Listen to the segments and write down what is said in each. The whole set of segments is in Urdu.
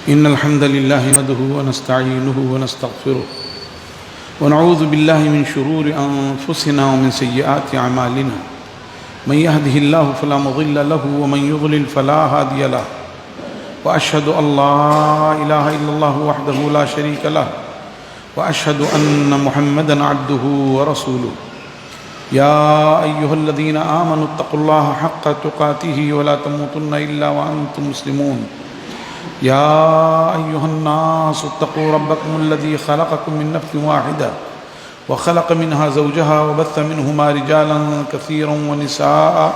إن الحمد لله نحمده ونستعينه ونستغفره ونعوذ بالله من شرور أنفسنا ومن سيئات أعمالنا من يهده الله فلا مضل له ومن يضلل فلا هادي له وأشهد أن لا إله إلا الله وحده لا شريك له وأشهد أن محمدا عبده ورسوله يا أيها الذين آمنوا اتقوا الله حق تقاته ولا تموتن إلا وأنتم مسلمون يا أيها الناس اتقوا ربكم الذي خلقكم من نفس واحدة وخلق منها زوجها وبث منهما رجالا كثيرا ونساء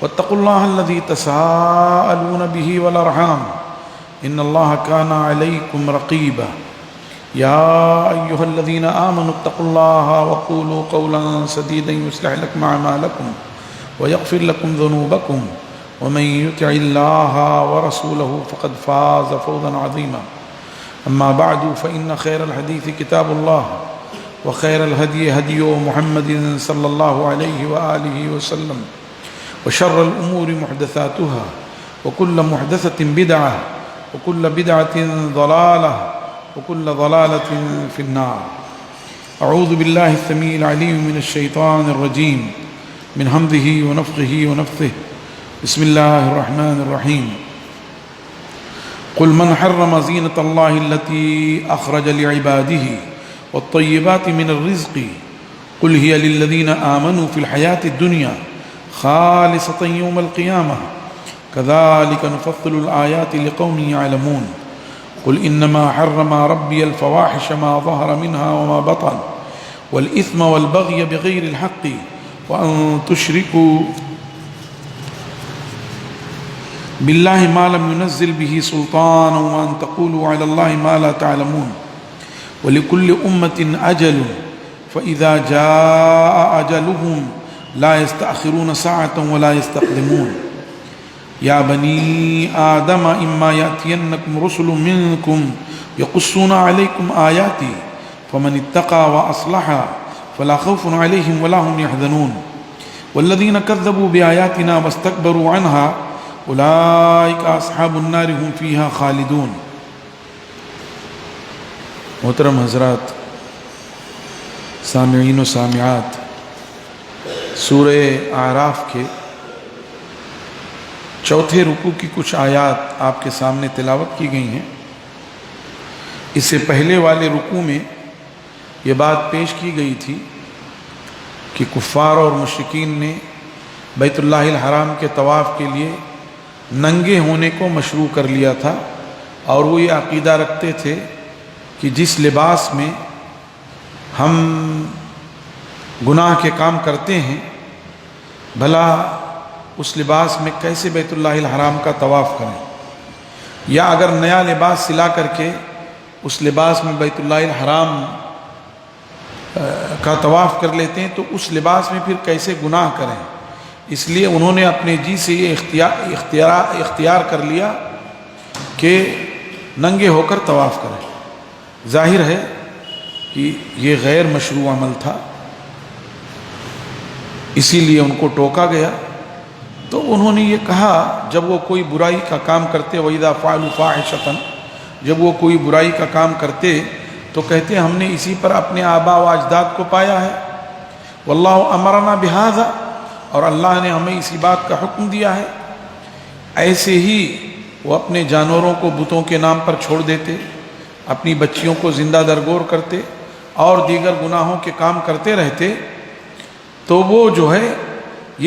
واتقوا الله الذي تساءلون به والأرحام إن الله كان عليكم رقيبا يا أيها الذين آمنوا اتقوا الله وقولوا قولا سديدا يصلح لكم أعمالكم ويغفر لكم ذنوبكم ومن يطع الله ورسوله فقد فاز فوزا عظيما أما بعد فإن خير الحديث كتاب الله وخير الهدي هدي محمد صلى الله عليه وآله وسلم وشر الأمور محدثاتها وكل محدثة بدعة وكل بدعة ضلالة وكل ضلالة في النار. أعوذ بالله السميع العليم من الشيطان الرجيم من همزه ونفخه ونفثه. بسم الله الرحمن الرحيم. قل من حرم زينة الله التي أخرج لعباده والطيبات من الرزق قل هي للذين آمنوا في الحياة الدنيا خالصة يوم القيامة كذلك نفصل الآيات لقوم يعلمون. قل إنما حرم ربي الفواحش ما ظهر منها وما بطن والإثم والبغي بغير الحق وأن تشركوا بالله ما لم ينزل به سلطانا وأن تقولوا على الله ما لا تعلمون. ولكل أمة أجل فإذا جاء أجلهم لا يستأخرون ساعة ولا يستقدمون. يا بني آدم إما يأتينكم رسل منكم يقصون عليكم آياتي فمن اتقى وأصلح فلا خوف عليهم ولا هم يحزنون. والذين كذبوا بآياتنا واستكبروا عنها اولئک اصحاب النار هم فیہا خالدون. محترم حضرات، سامعین و سامعات، سورہ اعراف کے چوتھے رکوع کی کچھ آیات آپ کے سامنے تلاوت کی گئی ہیں. اس سے پہلے والے رکوع میں یہ بات پیش کی گئی تھی کہ کفار اور مشرکین نے بیت اللہ الحرام کے طواف کے لیے ننگے ہونے کو مشروع کر لیا تھا، اور وہ یہ عقیدہ رکھتے تھے کہ جس لباس میں ہم گناہ کے کام کرتے ہیں بھلا اس لباس میں کیسے بیت اللہ الحرام کا طواف کریں، یا اگر نیا لباس سلا کر کے اس لباس میں بیت اللہ الحرام کا طواف کر لیتے ہیں تو اس لباس میں پھر کیسے گناہ کریں. اس لیے انہوں نے اپنے جی سے یہ اختیار کر لیا کہ ننگے ہو کر طواف کریں. ظاہر ہے کہ یہ غیر مشروع عمل تھا، اسی لیے ان کو ٹوکا گیا. تو انہوں نے یہ کہا جب وہ کوئی برائی کا کام کرتے وَإِذَا فَعَلُوا فَاحِشَةً، جب وہ کوئی برائی کا کام کرتے تو کہتے ہم نے اسی پر اپنے آباء و اجداد کو پایا ہے. وَاللَّهُ أَمَرَنَا بِهَذَا، اور اللہ نے ہمیں اسی بات کا حکم دیا ہے. ایسے ہی وہ اپنے جانوروں کو بتوں کے نام پر چھوڑ دیتے، اپنی بچیوں کو زندہ درگور کرتے اور دیگر گناہوں کے کام کرتے رہتے. تو وہ جو ہے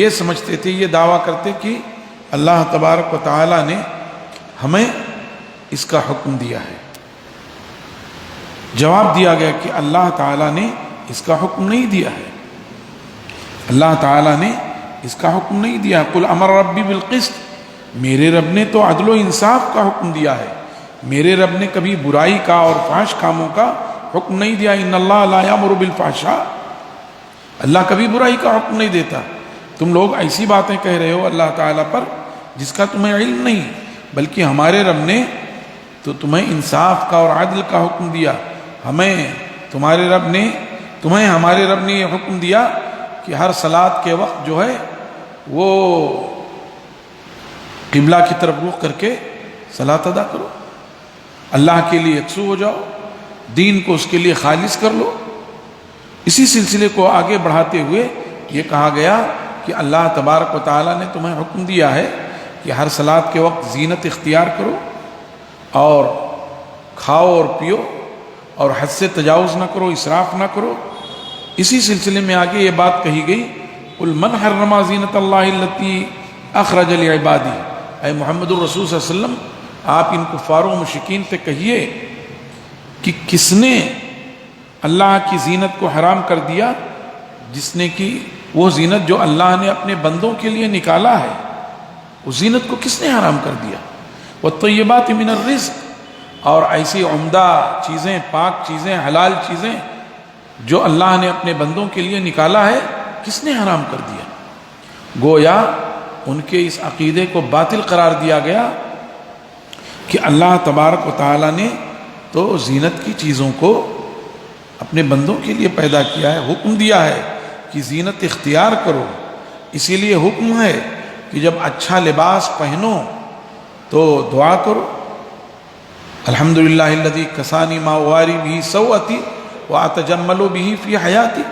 یہ سمجھتے تھے، یہ دعویٰ کرتے کہ اللہ تبارک و تعالی نے ہمیں اس کا حکم دیا ہے. جواب دیا گیا کہ اللہ تعالی نے اس کا حکم نہیں دیا ہے، اللہ تعالی نے اس کا حکم نہیں دیا. قل امر ربی بالقسط، میرے رب نے تو عدل و انصاف کا حکم دیا ہے، میرے رب نے کبھی برائی کا اور فحش کاموں کا حکم نہیں دیا. ان اللہ لا یامر بالفحشاء، اللہ کبھی برائی کا حکم نہیں دیتا. تم لوگ ایسی باتیں کہہ رہے ہو اللہ تعالیٰ پر جس کا تمہیں علم نہیں، بلکہ ہمارے رب نے تو تمہیں انصاف کا اور عدل کا حکم دیا. ہمیں ہمارے رب نے یہ حکم دیا کہ ہر صلاۃ کے وقت جو ہے وہ قبلہ کی طرف رخ کر کے صلاۃ ادا کرو. اللہ کے لیے یکسو ہو جاؤ، دین کو اس کے لیے خالص کر لو۔ اسی سلسلے کو آگے بڑھاتے ہوئے یہ کہا گیا کہ اللہ تبارک و تعالیٰ نے تمہیں حکم دیا ہے کہ ہر صلاۃ کے وقت زینت اختیار کرو اور کھاؤ اور پیو اور حد سے تجاوز نہ کرو، اسراف نہ کرو۔ اسی سلسلے میں آگے یہ بات کہی گئی، قل من حرم زینت اللہ التی اخرج لعبادہ، اے محمد الرسول صلی اللہ علیہ وسلم آپ ان کفار و مشرکین سے کہیے کہ کس نے اللہ کی زینت کو حرام کر دیا، جس نے کہ وہ زینت جو اللہ نے اپنے بندوں کے لیے نکالا ہے، اس زینت کو کس نے حرام کر دیا؟ والطیبات من الرزق، اور ایسی عمدہ چیزیں، پاک چیزیں، حلال چیزیں جو اللہ نے اپنے بندوں کے لیے نکالا ہے، کس نے حرام کر دیا؟ گویا ان کے اس عقیدے کو باطل قرار دیا گیا کہ اللہ تبارک و تعالیٰ نے تو زینت کی چیزوں کو اپنے بندوں کے لیے پیدا کیا ہے، حکم دیا ہے کہ زینت اختیار کرو۔ اسی لیے حکم ہے کہ جب اچھا لباس پہنو تو دعا کرو، الحمدللہ الذی کسانی ما اواری بہ سوءتی واتجمل بہ فی حیاتی،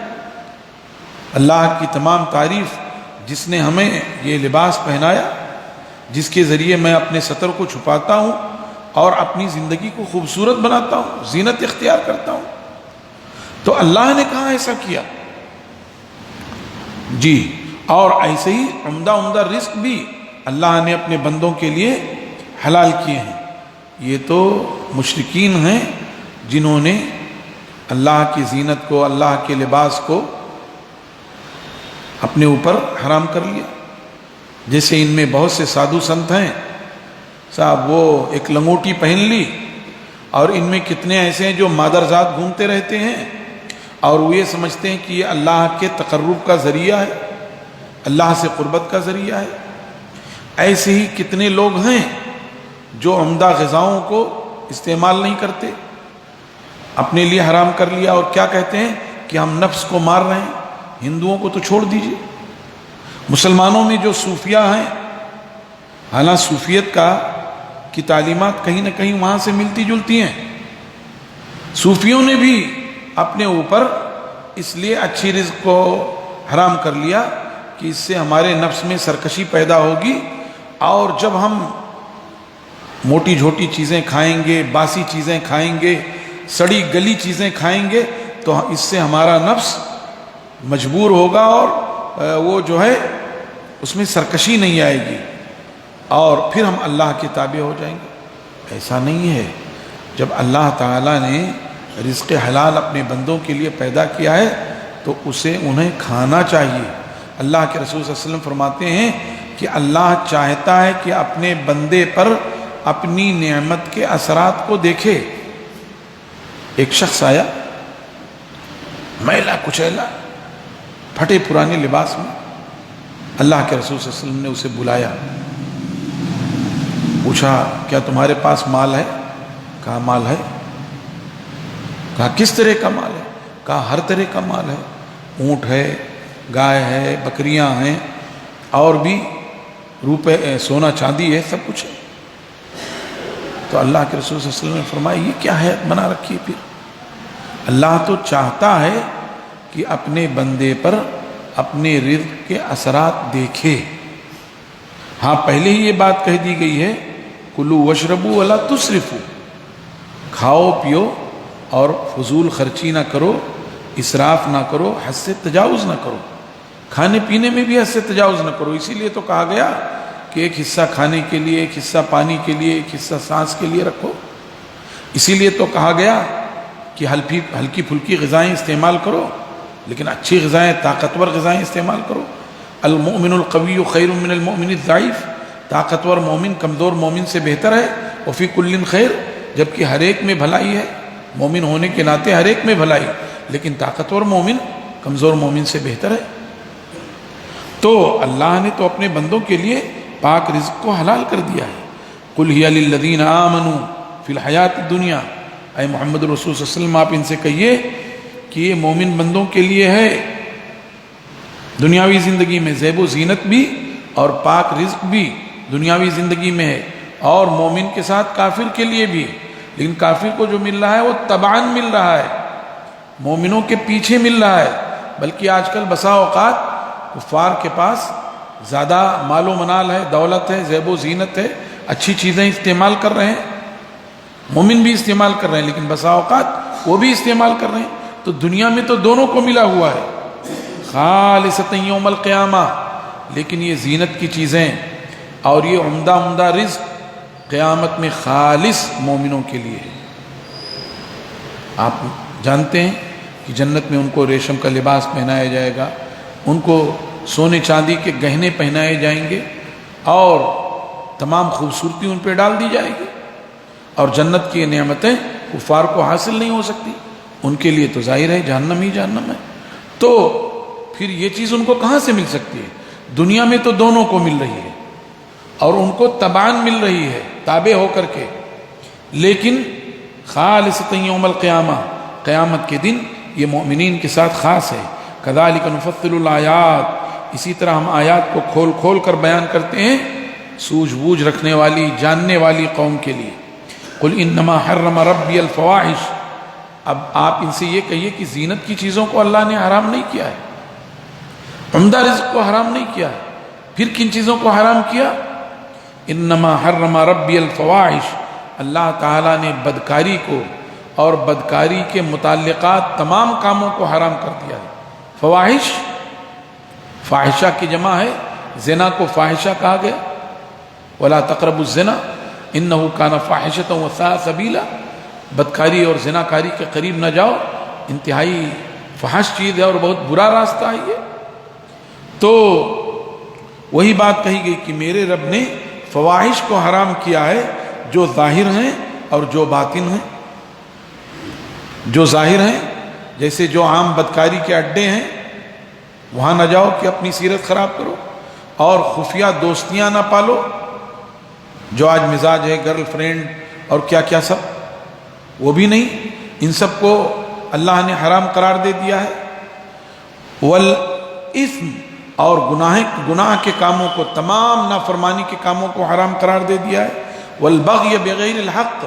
اللہ کی تمام تعریف جس نے ہمیں یہ لباس پہنایا، جس کے ذریعے میں اپنے ستر کو چھپاتا ہوں اور اپنی زندگی کو خوبصورت بناتا ہوں، زینت اختیار کرتا ہوں۔ تو اللہ نے کہا ایسا کیا جی، اور ایسے ہی عمدہ عمدہ رزق بھی اللہ نے اپنے بندوں کے لیے حلال کیے ہیں۔ یہ تو مشرکین ہیں جنہوں نے اللہ کی زینت کو، اللہ کے لباس کو اپنے اوپر حرام کر لیا۔ جیسے ان میں بہت سے سادھو سنت ہیں صاحب، وہ ایک لنگوٹی پہن لی، اور ان میں کتنے ایسے ہیں جو مادرزاد گھومتے رہتے ہیں اور وہ یہ سمجھتے ہیں کہ یہ اللہ کے تقرب کا ذریعہ ہے، اللہ سے قربت کا ذریعہ ہے۔ ایسے ہی کتنے لوگ ہیں جو عمدہ غذاؤں کو استعمال نہیں کرتے، اپنے لیے حرام کر لیا، اور کیا کہتے ہیں کہ ہم نفس کو مار رہے ہیں۔ ہندوؤں کو تو چھوڑ دیجئے، مسلمانوں میں جو صوفیہ ہیں، حالانکہ صوفیت کی تعلیمات کہیں نہ کہیں وہاں سے ملتی جلتی ہیں، صوفیوں نے بھی اپنے اوپر اس لیے اچھی رزق کو حرام کر لیا کہ اس سے ہمارے نفس میں سرکشی پیدا ہوگی، اور جب ہم موٹی جھوٹی چیزیں کھائیں گے، باسی چیزیں کھائیں گے، سڑی گلی چیزیں کھائیں گے، تو اس سے ہمارا نفس مجبور ہوگا اور وہ جو ہے اس میں سرکشی نہیں آئے گی، اور پھر ہم اللہ کے تابع ہو جائیں گے۔ ایسا نہیں ہے، جب اللہ تعالیٰ نے رزق حلال اپنے بندوں کے لیے پیدا کیا ہے تو اسے انہیں کھانا چاہیے۔ اللہ کے رسول صلی اللہ علیہ وسلم فرماتے ہیں کہ اللہ چاہتا ہے کہ اپنے بندے پر اپنی نعمت کے اثرات کو دیکھے۔ ایک شخص آیا میلا کچیلا، پھٹے پرانے لباس میں، اللہ کے رسول صلی اللہ علیہ وسلم نے اسے بلایا، پوچھا کیا تمہارے پاس مال ہے؟ کہا مال ہے۔ کہا کس طرح کا مال ہے؟ کہا ہر طرح کا مال ہے، اونٹ ہے، گائے ہے، بکریاں ہیں، اور بھی روپے، سونا چاندی ہے، سب کچھ ہے۔ تو اللہ کے رسول صلی اللہ علیہ وسلم نے فرمایا یہ کیا حیات بنا رکھی ہے؟ پھر اللہ تو چاہتا ہے کہ اپنے بندے پر اپنے رزق کے اثرات دیکھے۔ ہاں پہلے ہی یہ بات کہہ دی گئی ہے کلوا واشربوا ولا تسرفوا، کھاؤ پیو اور فضول خرچی نہ کرو، اسراف نہ کرو، حد سے تجاوز نہ کرو، کھانے پینے میں بھی حد سے تجاوز نہ کرو۔ اسی لیے تو کہا گیا کہ ایک حصہ کھانے کے لیے، ایک حصہ پانی کے لیے، ایک حصہ سانس کے لیے رکھو۔ اسی لیے تو کہا گیا کہ ہلکی پھلکی غذائیں استعمال کرو، لیکن اچھی غذائیں، طاقتور غذائیں استعمال کرو۔ المؤمن القوی خیر من المؤمن الضعیف، طاقتور مومن کمزور مومن سے بہتر ہے۔ وفی کل خیر، جبکہ ہر ایک میں بھلائی ہے، مومن ہونے کے ناطے ہر ایک میں بھلائی، لیکن طاقتور مومن کمزور مومن سے بہتر ہے۔ تو اللہ نے تو اپنے بندوں کے لیے پاک رزق کو حلال کر دیا ہے۔ قل ہی للذین آمنوا فی الحیات الدنیا، اے محمد رسول صلی اللہ علیہ وسلم آپ ان سے کہیے کہ یہ مومن بندوں کے لیے ہے، دنیاوی زندگی میں زیب و زینت بھی اور پاک رزق بھی دنیاوی زندگی میں ہے، اور مومن کے ساتھ کافر کے لیے بھی لیکن کافر کو جو مل رہا ہے وہ تبعاً مل رہا ہے، مومنوں کے پیچھے مل رہا ہے۔ بلکہ آج کل بسا اوقات کفار کے پاس زیادہ مال و منال ہے، دولت ہے، زیب و زینت ہے، اچھی چیزیں استعمال کر رہے ہیں، مومن بھی استعمال کر رہے ہیں، لیکن بسا اوقات وہ بھی استعمال کر رہے ہیں۔ تو دنیا میں تو دونوں کو ملا ہوا ہے، خالصۃ یوم القیامہ، لیکن یہ زینت کی چیزیں اور یہ عمدہ عمدہ رزق قیامت میں خالص مومنوں کے لیے ہے۔ آپ جانتے ہیں کہ جنت میں ان کو ریشم کا لباس پہنایا جائے گا، ان کو سونے چاندی کے گہنے پہنائے جائیں گے اور تمام خوبصورتی ان پہ ڈال دی جائے گی، اور جنت کی نعمتیں کفار کو حاصل نہیں ہو سکتی، ان کے لیے تو ظاہر ہے جہنم ہی جہنم ہے۔ تو پھر یہ چیز ان کو کہاں سے مل سکتی ہے؟ دنیا میں تو دونوں کو مل رہی ہے اور ان کو تبعاً مل رہی ہے، تابع ہو کر کے، لیکن خالصۃ یوم القیامہ، قیامت کے دن یہ مومنین کے ساتھ خاص ہے۔ کذالک نفصل الآیات، اسی طرح ہم آیات کو کھول کھول کر بیان کرتے ہیں سوجھ بوجھ رکھنے والی، جاننے والی قوم کے لیے۔ قل انما حرم ربی الفواحش، اب آپ ان سے یہ کہیے کہ زینت کی چیزوں کو اللہ نے حرام نہیں کیا ہے، عمدہ رزق کو حرام نہیں کیا ہے، پھر کن چیزوں کو حرام کیا؟ انما حرم ربی الفواحش، اللہ تعالیٰ نے بدکاری کو اور بدکاری کے متعلقات تمام کاموں کو حرام کر دیا ہے۔ فواحش، فاحشہ کی جمع ہے، زنا کو فاحشہ کہا گیا، ولا تقربوا الزنا انہ کان فاحشۃ وساء سبیلا، بدکاری اور زناکاری کے قریب نہ جاؤ، انتہائی فحش چیز ہے اور بہت برا راستہ ہے یہ۔ تو وہی بات کہی گئی کہ میرے رب نے فواحش کو حرام کیا ہے، جو ظاہر ہیں اور جو باطن ہیں۔ جو ظاہر ہیں جیسے جو عام بدکاری کے اڈے ہیں، وہاں نہ جاؤ کہ اپنی سیرت خراب کرو، اور خفیہ دوستیاں نہ پالو، جو آج مزاج ہے گرل فرینڈ اور کیا کیا سب، وہ بھی نہیں، ان سب کو اللہ نے حرام قرار دے دیا ہے۔ والاثم، اور گناہ کے کاموں کو، تمام نافرمانی کے کاموں کو حرام قرار دے دیا ہے۔ والبغی بغیر الحق،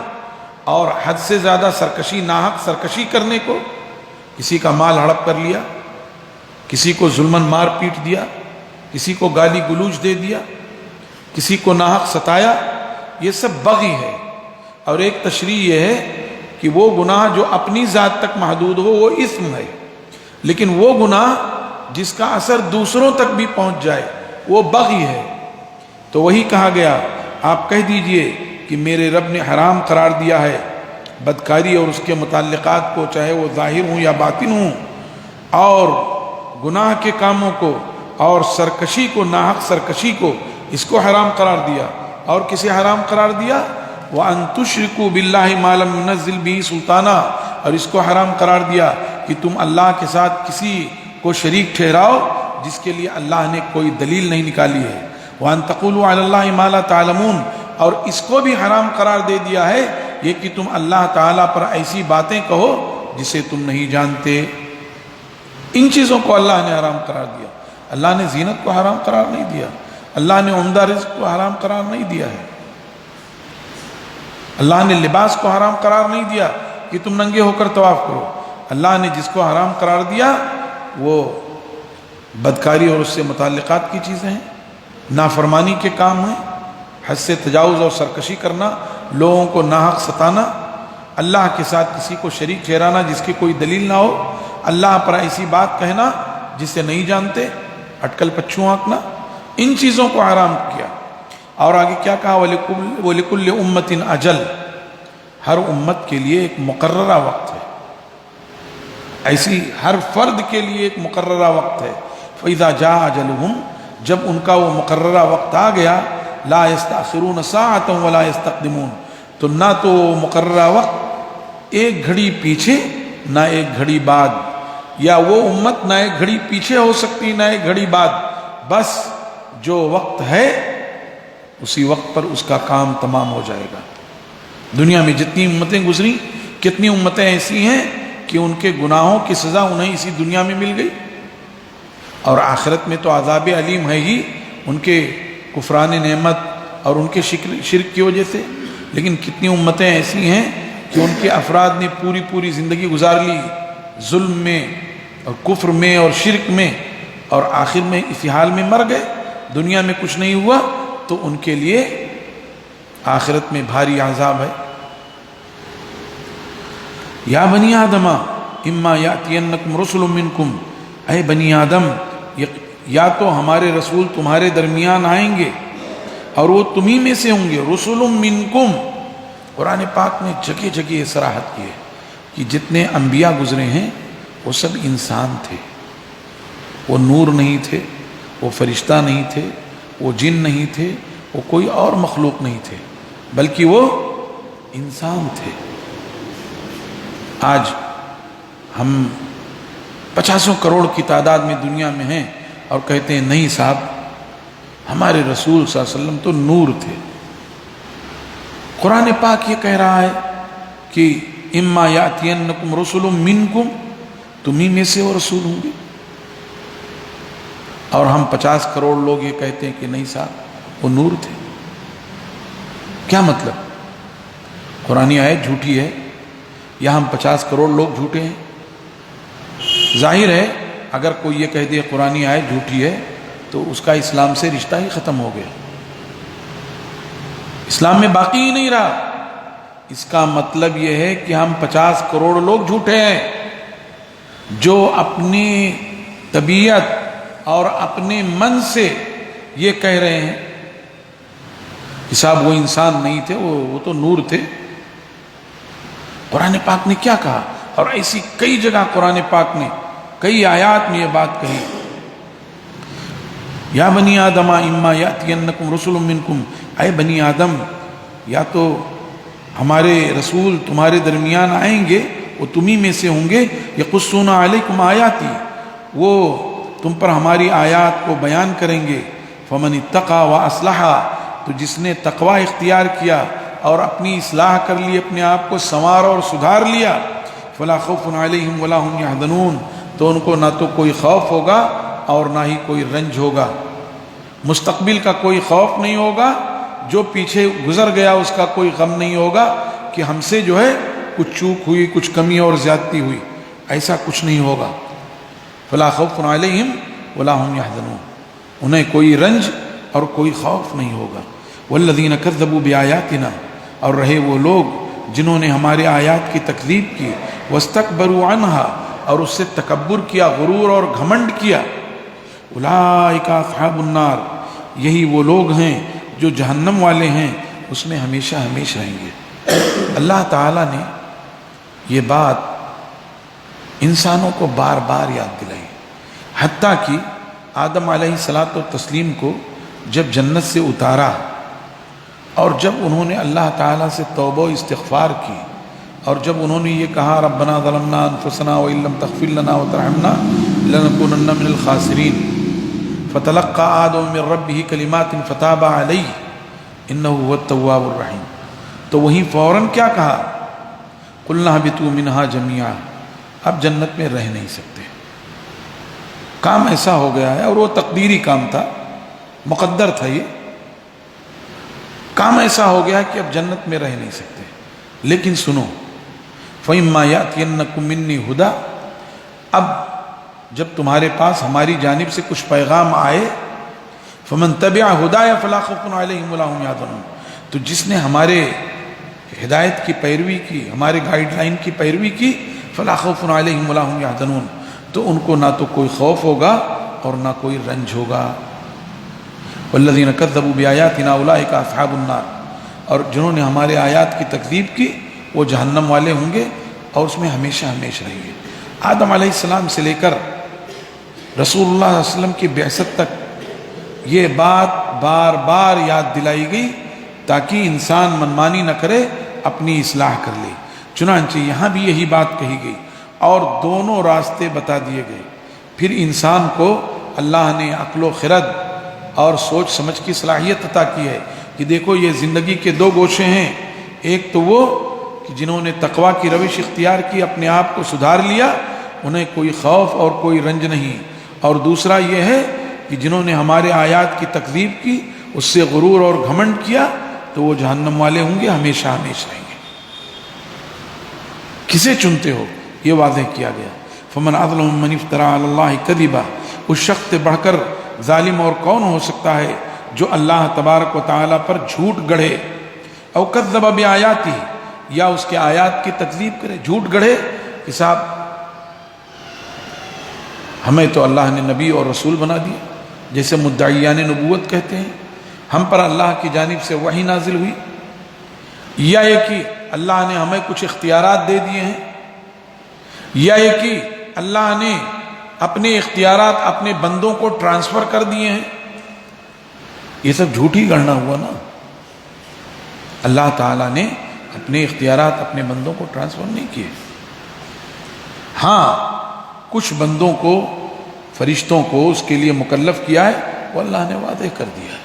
اور حد سے زیادہ سرکشی، ناحق سرکشی کرنے کو، کسی کا مال ہڑپ کر لیا، کسی کو ظلماً مار پیٹ دیا، کسی کو گالی گلوچ دے دیا، کسی کو ناحق ستایا، یہ سب بغی ہے۔ اور ایک تشریح یہ ہے کہ وہ گناہ جو اپنی ذات تک محدود ہو وہ اسم ہے، لیکن وہ گناہ جس کا اثر دوسروں تک بھی پہنچ جائے وہ بغی ہے۔ تو وہی کہا گیا، آپ کہہ دیجئے کہ میرے رب نے حرام قرار دیا ہے بدکاری اور اس کے متعلقات کو، چاہے وہ ظاہر ہوں یا باطن ہوں، اور گناہ کے کاموں کو اور سرکشی کو، ناحق سرکشی کو، اس کو حرام قرار دیا۔ اور کسے حرام قرار دیا؟ وَأَن تُشْرِكُوا بِاللَّهِ مَا لَمْ يُنَزِّلْ بِهِ سُلْطَانًا، اور اس کو حرام قرار دیا کہ تم اللہ کے ساتھ کسی کو شریک ٹھہراؤ جس کے لیے اللہ نے کوئی دلیل نہیں نکالی ہے۔ وَأَن تَقُولُوا عَلَى اللَّهِ مَا لَا تَعْلَمُونَ، اور اس کو بھی حرام قرار دے دیا ہے یہ کہ تم اللہ تعالیٰ پر ایسی باتیں کہو جسے تم نہیں جانتے۔ ان چیزوں کو اللہ نے حرام قرار دیا۔ اللہ نے زینت کو حرام قرار نہیں دیا، اللہ نے عمدہ رزق کو حرام قرار نہیں دیا ہے، اللہ نے لباس کو حرام قرار نہیں دیا کہ تم ننگے ہو کر طواف کرو۔ اللہ نے جس کو حرام قرار دیا وہ بدکاری اور اس سے متعلقات کی چیزیں ہیں، نافرمانی کے کام ہیں، حد سے تجاوز اور سرکشی کرنا، لوگوں کو ناحق ستانا، اللہ کے ساتھ کسی کو شریک ٹھہرانا جس کی کوئی دلیل نہ ہو، اللہ پر ایسی بات کہنا جسے نہیں جانتے، اٹکل پچھو آنکنا، ان چیزوں کو حرام کیا۔ اور آگے کیا کہا؟ وَلِكُلِّ أُمَّةٍ أَجَلٌ، ہر امت کے لیے ایک مقررہ وقت ہے، ایسی ہر فرد کے لیے ایک مقررہ وقت ہے۔ فَإِذَا جَاءَ أَجَلُهُمْ، جب ان کا وہ مقررہ وقت آ گیا، لَا يَسْتَأْخِرُونَ سَاعَةً وَلَا يَسْتَقْدِمُونَ، تو نہ تو مقررہ وقت ایک گھڑی پیچھے نہ ایک گھڑی بعد، یا وہ امت نہ ایک گھڑی پیچھے ہو سکتی نہ ایک گھڑی بعد، بس جو وقت ہے اسی وقت پر اس کا کام تمام ہو جائے گا۔ دنیا میں جتنی امتیں گزری، کتنی امتیں ایسی ہیں کہ ان کے گناہوں کی سزا انہیں اسی دنیا میں مل گئی، اور آخرت میں تو عذاب علیم ہے ہی ان کے کفران نعمت اور ان کے شرک کی وجہ سے۔ لیکن کتنی امتیں ایسی ہیں کہ ان کے افراد نے پوری پوری زندگی گزار لی ظلم میں اور کفر میں اور شرک میں، اور آخر میں اسی حال میں مر گئے، دنیا میں کچھ نہیں ہوا، تو ان کے لیے آخرت میں بھاری عذاب ہے۔ یا بنی آدم اما یاتینکم رسل منکم، اے بنی آدم یا تو ہمارے رسول تمہارے درمیان آئیں گے اور وہ تمہیں میں سے ہوں گے، رسل منکم۔ قرآن پاک نے جگہ جگہ یہ صراحت کی ہے کہ جتنے انبیاء گزرے ہیں وہ سب انسان تھے، وہ نور نہیں تھے، وہ فرشتہ نہیں تھے، وہ جن نہیں تھے، وہ کوئی اور مخلوق نہیں تھے، بلکہ وہ انسان تھے۔ آج ہم 50 کروڑ کی تعداد میں دنیا میں ہیں اور کہتے ہیں نہیں صاحب ہمارے رسول صلی اللہ علیہ وسلم تو نور تھے۔ قرآن پاک یہ کہہ رہا ہے کہ اما یاتینکم رسل منکم، تمہیں میں سے وہ رسول ہوں گے، اور ہم 50 کروڑ لوگ یہ کہتے ہیں کہ نہیں صاحب وہ نور تھے۔ کیا مطلب؟ قرآن آیت جھوٹی ہے یا ہم 50 کروڑ لوگ جھوٹے ہیں؟ ظاہر ہے اگر کوئی یہ کہہ دے قرآن آیت جھوٹی ہے تو اس کا اسلام سے رشتہ ہی ختم ہو گیا، اسلام میں باقی ہی نہیں رہا۔ اس کا مطلب یہ ہے کہ ہم 50 کروڑ لوگ جھوٹے ہیں جو اپنی طبیعت اور اپنے من سے یہ کہہ رہے ہیں کہ صاحب وہ انسان نہیں تھے، وہ تو نور تھے۔ قرآن پاک نے کیا کہا؟ اور ایسی کئی جگہ قرآن پاک نے کئی آیات میں یہ بات کہی، یا بنی آدم اما یاتینکم رسل منکم، اے بنی آدم یا تو ہمارے رسول تمہارے درمیان آئیں گے، وہ تمہیں میں سے ہوں گے، یقصون علیکم آیاتی، وہ تم پر ہماری آیات کو بیان کریں گے، فمن اتقی واصلح، تو جس نے تقوی اختیار کیا اور اپنی اصلاح کر لی، اپنے آپ کو سنوار اور سدھار لیا، فلا خوف علیہم ولا هم یحزنون، تو ان کو نہ تو کوئی خوف ہوگا اور نہ ہی کوئی رنج ہوگا، مستقبل کا کوئی خوف نہیں ہوگا، جو پیچھے گزر گیا اس کا کوئی غم نہیں ہوگا کہ ہم سے جو ہے کچھ چوک ہوئی، کچھ کمی اور زیادتی ہوئی، ایسا کچھ نہیں ہوگا۔ فلا خوف علیہم ولا هم یحزنون، انہیں کوئی رنج اور کوئی خوف نہیں ہوگا۔ والذین کذبوا بآیاتنا، اور رہے وہ لوگ جنہوں نے ہمارے آیات کی تکذیب کی، واستکبروا عنہا، اور اس سے تکبر کیا، غرور اور گھمنڈ کیا، اولئک اصحاب النار، یہی وہ لوگ ہیں جو جہنم والے ہیں، اس میں ہمیشہ ہمیشہ رہیں گے۔ اللہ تعالیٰ نے یہ بات انسانوں کو بار بار یاد دلائی، حتیٰ کہ آدم علیہ الصلاۃ والتسلیم کو جب جنت سے اتارا اور جب انہوں نے اللہ تعالیٰ سے توبہ و استغفار کی، اور جب انہوں نے یہ کہا ربنا ظلمنا انفسنا وان لم تغفر لنا وترحمنا لنکونن من الخاسرین، فتلقى آدم من ربه کلمات فتاب علیہ انہ هو التواب الرحیم، تو وہیں فوراً کیا کہا؟ قلنا اہبطوا منہا جمیعا، اب جنت میں رہ نہیں سکتے۔ کام ایسا ہو گیا ہے، اور وہ تقدیری کام تھا، مقدر تھا، یہ کام ایسا ہو گیا کہ اب جنت میں رہ نہیں سکتے۔ لیکن سنو، فَإِمَّا يَأْتِيَنَّكُم مِّنِّي هُدًى، اب جب تمہارے پاس ہماری جانب سے کچھ پیغام آئے، فَمَن تَبِعَ هُدَايَ فَلَا خَوْفٌ عَلَيْهِمْ وَلَا هُمْ يَحْزَنُونَ، تو جس نے ہمارے ہدایت کی پیروی کی، ہمارے گائیڈ لائن کی پیروی کی، فَلَا خَوْفٌ عَلَيْهِمْ وَلَا هُمْ يَحْزَنُونَ، تو ان کو نہ تو کوئی خوف ہوگا اور نہ کوئی رنج ہوگا۔ والذین کذبوا بآیاتنا اولئک اصحاب النار، اور جنہوں نے ہمارے آیات کی تکذیب کی وہ جہنم والے ہوں گے اور اس میں ہمیشہ ہمیشہ رہیں گے۔ آدم علیہ السلام سے لے کر رسول اللہ صلی اللہ علیہ وسلم کی بعثت تک یہ بات بار بار یاد دلائی گئی تاکہ انسان منمانی نہ کرے، اپنی اصلاح کر لے۔ چنانچہ یہاں بھی یہی بات کہی گئی اور دونوں راستے بتا دیے گئے۔ پھر انسان کو اللہ نے عقل و خرد اور سوچ سمجھ کی صلاحیت عطا کی ہے کہ دیکھو یہ زندگی کے دو گوشے ہیں، ایک تو وہ کہ جنہوں نے تقوی کی روش اختیار کی، اپنے آپ کو سدھار لیا، انہیں کوئی خوف اور کوئی رنج نہیں، اور دوسرا یہ ہے کہ جنہوں نے ہمارے آیات کی تکذیب کی، اس سے غرور اور گھمنڈ کیا، تو وہ جہنم والے ہوں گے، ہمیشہ ہمیشہ رہیں گے۔ کسے چنتے ہو؟ یہ واضح کیا گیا۔ فمن اظلم ممن افترى علی اللہ کذبا، اس شخص سے بڑھ کر ظالم اور کون ہو سکتا ہے جو اللہ تبارک و تعالیٰ پر جھوٹ گڑھے، او کذب بآیاتہ، یا اس کے آیات کی تکذیب کرے، جھوٹ گڑھے کہ صاحب ہمیں تو اللہ نے نبی اور رسول بنا دیا، جیسے مدعیان نبوت کہتے ہیں، ہم پر اللہ کی جانب سے وحی نازل ہوئی، یا یہ کہ اللہ نے ہمیں کچھ اختیارات دے دیے ہیں، یا یہ کہ اللہ نے اپنے اختیارات اپنے بندوں کو ٹرانسفر کر دیے ہیں۔ یہ سب جھوٹی گڑنا ہوا نا۔ اللہ تعالیٰ نے اپنے اختیارات اپنے بندوں کو ٹرانسفر نہیں کیے۔ ہاں کچھ بندوں کو، فرشتوں کو اس کے لیے مکلف کیا ہے، وہ اللہ نے واضح کر دیا ہے۔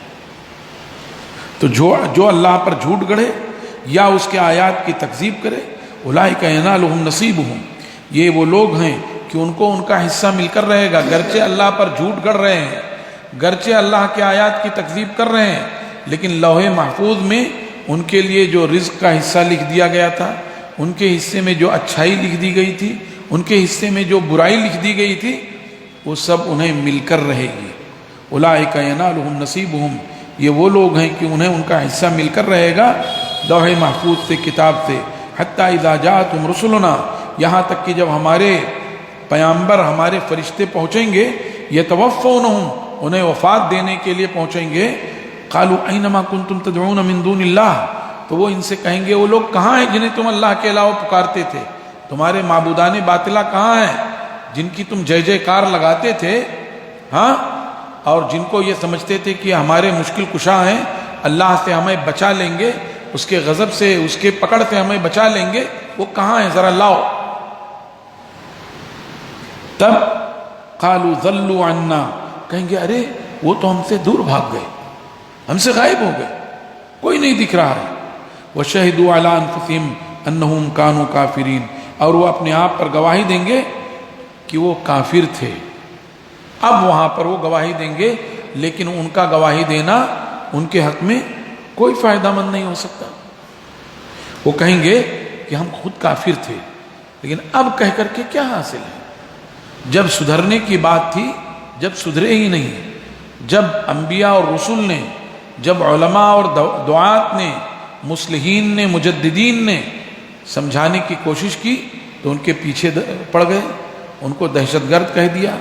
تو جو اللہ پر جھوٹ گڑھے یا اس کے آیات کی تکذیب کرے، اولئک ینالہم نصیبہم، یہ وہ لوگ ہیں کہ ان کو ان کا حصہ مل کر رہے گا، گرچہ اللہ پر جھوٹ گڑھ رہے ہیں، گرچہ اللہ کے آیات کی تکذیب کر رہے ہیں، لیکن لوح محفوظ میں ان کے لیے جو رزق کا حصہ لکھ دیا گیا تھا، ان کے حصے میں جو اچھائی لکھ دی گئی تھی، ان کے حصے میں جو برائی لکھ دی گئی تھی، وہ سب انہیں مل کر رہے گی۔ اولئک ینالہم نصیبہم، یہ وہ لوگ ہیں کہ انہیں ان کا حصہ مل کر رہے گا لوح محفوظ سے، کتاب سے۔ حتی اذا جاءتہم رسلنا، یہاں تک کہ جب ہمارے پیامبر، ہمارے فرشتے پہنچیں گے، یتوفونہم، انہیں وفات دینے کے لیے پہنچیں گے، قالوا اینما کنتم تدعون من دون اللہ، تو وہ ان سے کہیں گے وہ لوگ کہاں ہیں جنہیں تم اللہ کے علاوہ پکارتے تھے؟ تمہارے معبودان باطلہ کہاں ہیں جن کی تم جے جے کار لگاتے تھے؟ ہاں، اور جن کو یہ سمجھتے تھے کہ ہمارے مشکل کشا ہیں، اللہ سے ہمیں بچا لیں گے، اس کے غضب سے، اس کے پکڑ سے ہمیں بچا لیں گے، وہ کہاں ہیں؟ ذرا لاؤ۔ تب قالوا ضلوا عنا، کہیں گے ارے وہ تو ہم سے دور بھاگ گئے، ہم سے غائب ہو گئے، کوئی نہیں دکھ رہا ہے۔ وشہدوا علی انفسہم انہم کانوا کافرین، اور وہ اپنے آپ پر گواہی دیں گے کہ وہ کافر تھے۔ اب وہاں پر وہ گواہی دیں گے، لیکن ان کا گواہی دینا ان کے حق میں کوئی فائدہ مند نہیں ہو سکتا۔ وہ کہیں گے کہ ہم خود کافر تھے، لیکن اب کہہ کر کے کیا حاصل ہے؟ جب سدھرنے کی بات تھی، جب سدھرے ہی نہیں، جب انبیاء اور رسول نے، جب علماء اور دعات نے، مصلحین نے، مجددین نے سمجھانے کی کوشش کی تو ان کے پیچھے پڑ گئے، ان کو دہشت گرد کہہ دیا،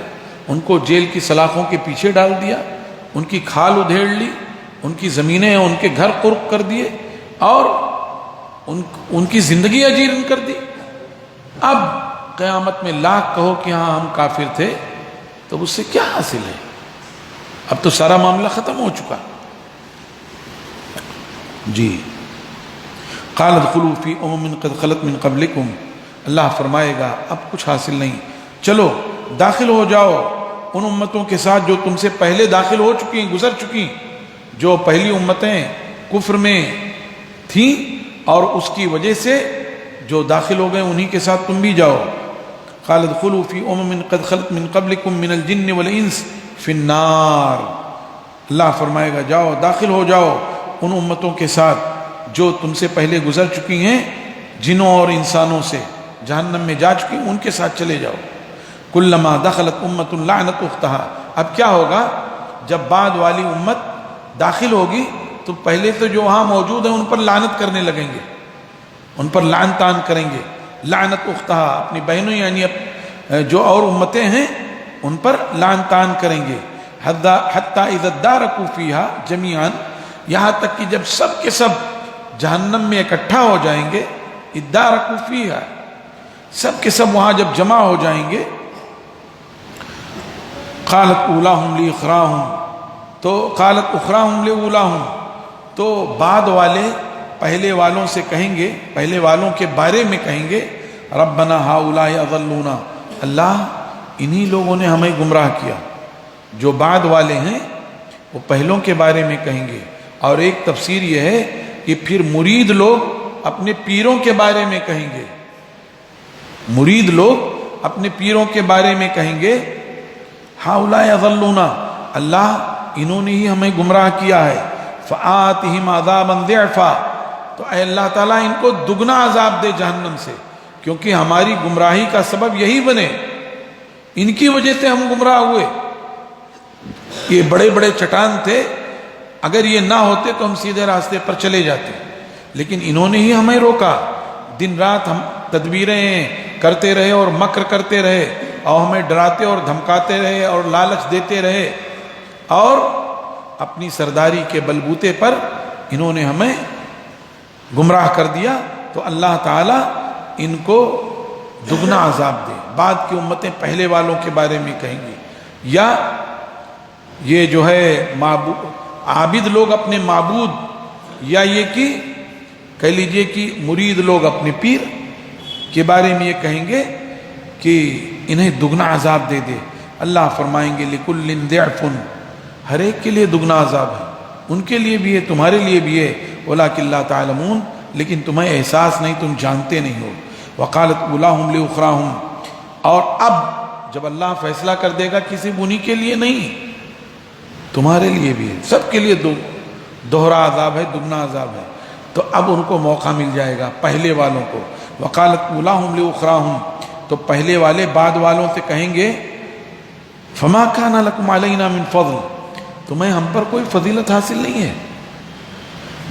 ان کو جیل کی سلاخوں کے پیچھے ڈال دیا، ان کی کھال ادھیڑ لی، ان کی زمینیں، ان کے گھر قرق کر دیے، اور ان کی زندگی اجیرن کر دی۔ اب قیامت میں لاکھ کہو کہ ہاں ہم کافر تھے، تو اس سے کیا حاصل ہے؟ اب تو سارا معاملہ ختم ہو چکا۔ جی، قال ادخلوا فی امم قد خلت من قبلکم، اللہ فرمائے گا اب کچھ حاصل نہیں، چلو داخل ہو جاؤ ان امتوں کے ساتھ جو تم سے پہلے داخل ہو چکی ہیں، گزر چکی، جو پہلی امتیں کفر میں تھیں اور اس کی وجہ سے جو داخل ہو گئے انہی کے ساتھ تم بھی جاؤ۔ قال ادخلوا فی امم قد خلت من قبلکم من الجن والانس فی النار، اللہ فرمائے گا جاؤ داخل ہو جاؤ ان امتوں کے ساتھ جو تم سے پہلے گزر چکی ہیں، جنوں اور انسانوں سے، جہنم میں جا چکی، ان کے ساتھ چلے جاؤ۔ کلما دخلت امت لعنت اختہا، اب کیا ہوگا جب بعد والی امت داخل ہوگی تو پہلے تو جو وہاں موجود ہیں ان پر لعنت کرنے لگیں گے، ان پر لعن تان کریں گے، لعنت اختہا، اپنی بہنوں یعنی جو اور امتیں ہیں ان پر لعن تان کریں گے۔ حتی اذا ادارکوا فیہا جمیعا، یہاں تک کہ جب سب کے سب جہنم میں اکٹھا ہو جائیں گے، ادارکوا فیہا، سب کے سب وہاں جب جمع ہو جائیں گے، قالت اولاہم لاخراہم، تو قالت اخراہم لاولاہم، تو بعد والے پہلے والوں سے کہیں گے، پہلے والوں کے بارے میں کہیں گے، ربنا ہؤلاء اضلونا، اللہ انہی لوگوں نے ہمیں گمراہ کیا۔ جو بعد والے ہیں وہ پہلوں کے بارے میں کہیں گے، اور ایک تفسیر یہ ہے کہ پھر مرید لوگ اپنے پیروں کے بارے میں کہیں گے، مرید لوگ اپنے پیروں کے بارے میں کہیں گے، ہؤلاء اضلونا، اللہ انہوں نے ہی ہمیں گمراہ کیا ہے، فآتہم عذابا ضعفا، تو اے اللہ تعالیٰ ان کو دگنا عذاب دے جہنم سے، کیونکہ ہماری گمراہی کا سبب یہی بنے، ان کی وجہ سے ہم گمراہ ہوئے۔ یہ بڑے بڑے چٹان تھے، اگر یہ نہ ہوتے تو ہم سیدھے راستے پر چلے جاتے، لیکن انہوں نے ہی ہمیں روکا۔ دن رات ہم تدبیریں کرتے رہے اور مکر کرتے رہے اور ہمیں ڈراتے اور دھمکاتے رہے اور لالچ دیتے رہے، اور اپنی سرداری کے بلبوتے پر انہوں نے ہمیں گمراہ کر دیا۔ تو اللہ تعالیٰ ان کو دگنا عذاب دے۔ بعد کی امتیں پہلے والوں کے بارے میں کہیں گی، یا یہ جو ہے عابد لوگ اپنے معبود، یا یہ کہ کہہ لیجئے کہ مرید لوگ اپنے پیر کے بارے میں یہ کہیں گے کہ انہیں دگنا عذاب دے دے۔ اللہ فرمائیں گے لِكُلٍّ ضِعْفٌ، ہر ایک کے لیے دگنا عذاب ہے، ان کے لیے بھی ہے، تمہارے لیے بھی ہے، وَلَٰكِن لَا تَعْلَمُونَ، لیکن تمہیں احساس نہیں، تم جانتے نہیں ہو۔ وَقَالَتْ أُولَاهُمْ لِأُخْرَاهُمْ، اور اب جب اللہ فیصلہ کر دے گا کسی انہی کے لیے نہیں، تمہارے لیے بھی ہے، سب کے لیے دوہرا عذاب ہے، دگنا عذاب ہے۔ تو اب ان کو موقع مل جائے گا، پہلے والوں کو۔ وَقَالَتْ أُولَاهُمْ لِأُخْرَاهُمْ، تو پہلے والے بعد والوں سے کہیں گے فَمَا كَانَ لَكُمْ عَلَيْنَا مِنْ فَضْلٍ، تمہیں ہم پر کوئی فضیلت حاصل نہیں ہے،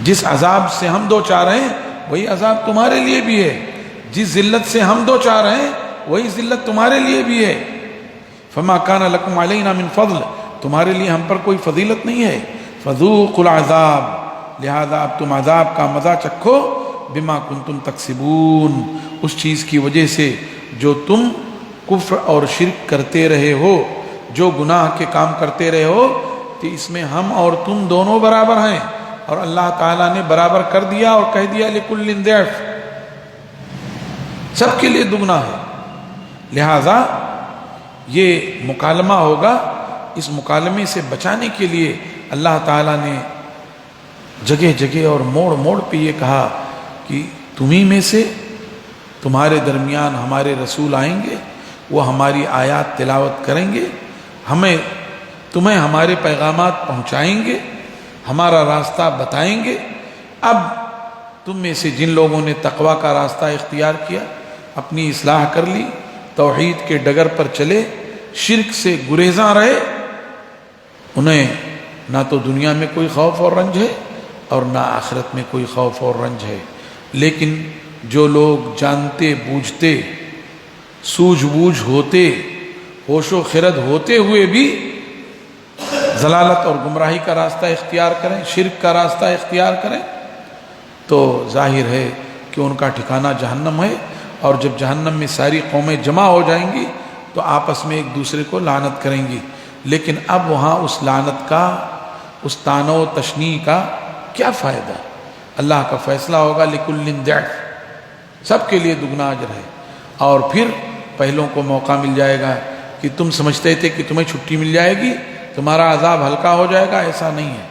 جس عذاب سے ہم دو چار ہیں وہی عذاب تمہارے لیے بھی ہے، جس ذلت سے ہم دو چار ہیں وہی ذلت تمہارے لیے بھی ہے۔ فَمَا كَانَ لَكُمْ عَلَيْنَا مِنْ فَضْلٍ، تمہارے لیے ہم پر کوئی فضیلت نہیں ہے۔ فَذُوقُوا الْعَذَابَ، لہذا اب تم عذاب کا مزہ چکھو، بما کنتم تکسبون، اس چیز کی وجہ سے جو تم کفر اور شرک کرتے رہے ہو، جو گناہ کے کام کرتے رہے ہو، تو اس میں ہم اور تم دونوں برابر ہیں، اور اللہ تعالیٰ نے برابر کر دیا اور کہہ دیا لِكُلٍّ ضِعْفٌ، سب کے لیے دگنا ہے۔ لہذا یہ مکالمہ ہوگا، اس مکالمے سے بچانے کے لیے اللہ تعالیٰ نے جگہ جگہ اور موڑ موڑ پہ یہ کہا کہ تمہیں میں سے تمہارے درمیان ہمارے رسول آئیں گے، وہ ہماری آیات تلاوت کریں گے، تمہیں ہمارے پیغامات پہنچائیں گے، ہمارا راستہ بتائیں گے۔ اب تم میں سے جن لوگوں نے تقوی کا راستہ اختیار کیا، اپنی اصلاح کر لی، توحید کے ڈگر پر چلے، شرک سے گریزاں رہے، انہیں نہ تو دنیا میں کوئی خوف اور رنج ہے اور نہ آخرت میں کوئی خوف اور رنج ہے۔ لیکن جو لوگ جانتے بوجھتے، سوجھ بوجھ ہوتے، ہوش و خرد ہوتے ہوئے بھی ضلالت اور گمراہی کا راستہ اختیار کریں، شرک کا راستہ اختیار کریں، تو ظاہر ہے کہ ان کا ٹھکانہ جہنم ہے، اور جب جہنم میں ساری قومیں جمع ہو جائیں گی تو آپس میں ایک دوسرے کو لعنت کریں گی۔ لیکن اب وہاں اس لعنت کا، اس طعن و تشنیع کا کیا فائدہ؟ اللہ کا فیصلہ ہوگا لِكُلٍّ ضِعْفٌ، سب کے لیے دگنا اجر ہے۔ اور پھر پہلوں کو موقع مل جائے گا کہ تم سمجھتے تھے کہ تمہیں چھٹی مل جائے گی، تمہارا عذاب ہلکا ہو جائے گا، ایسا نہیں ہے،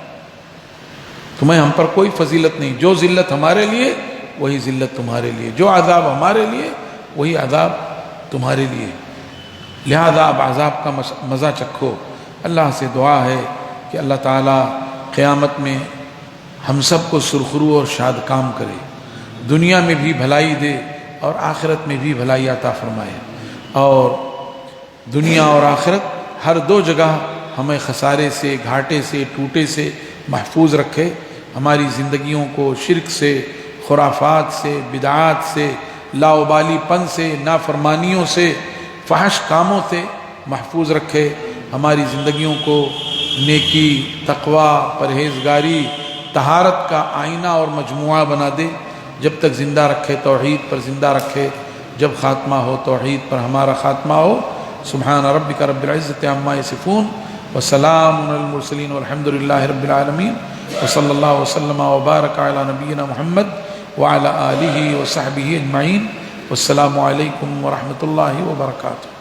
تمہیں ہم پر کوئی فضیلت نہیں، جو ذلت ہمارے لیے وہی ذلت تمہارے لیے، جو عذاب ہمارے لیے وہی عذاب تمہارے لیے۔ لہذا اب عذاب کا مزہ چکھو۔ اللہ سے دعا ہے کہ اللہ تعالیٰ قیامت میں ہم سب کو سرخرو اور شاد کام کرے، دنیا میں بھی بھلائی دے اور آخرت میں بھی بھلائی عطا فرمائے، اور دنیا اور آخرت ہر دو جگہ ہمیں خسارے سے، گھاٹے سے، ٹوٹے سے محفوظ رکھے، ہماری زندگیوں کو شرک سے، خرافات سے، بدعات سے، لاؤبالی پن سے، نافرمانیوں سے، فحش کاموں سے محفوظ رکھے، ہماری زندگیوں کو نیکی، تقوی، پرہیزگاری، طہارت کا آئینہ اور مجموعہ بنا دے، جب تک زندہ رکھے توحید پر زندہ رکھے، جب خاتمہ ہو توحید پر ہمارا خاتمہ ہو۔ سبحان ربک رب العزت عما یصفون وسلام علی المرسلین والحمد للہ رب العالمین، وصلی اللہ وسلم وبارک علی نبینا محمد وعلی آلہ وصحبہ اجمعین، والسلام علیکم ورحمۃ اللہ وبرکاتہ۔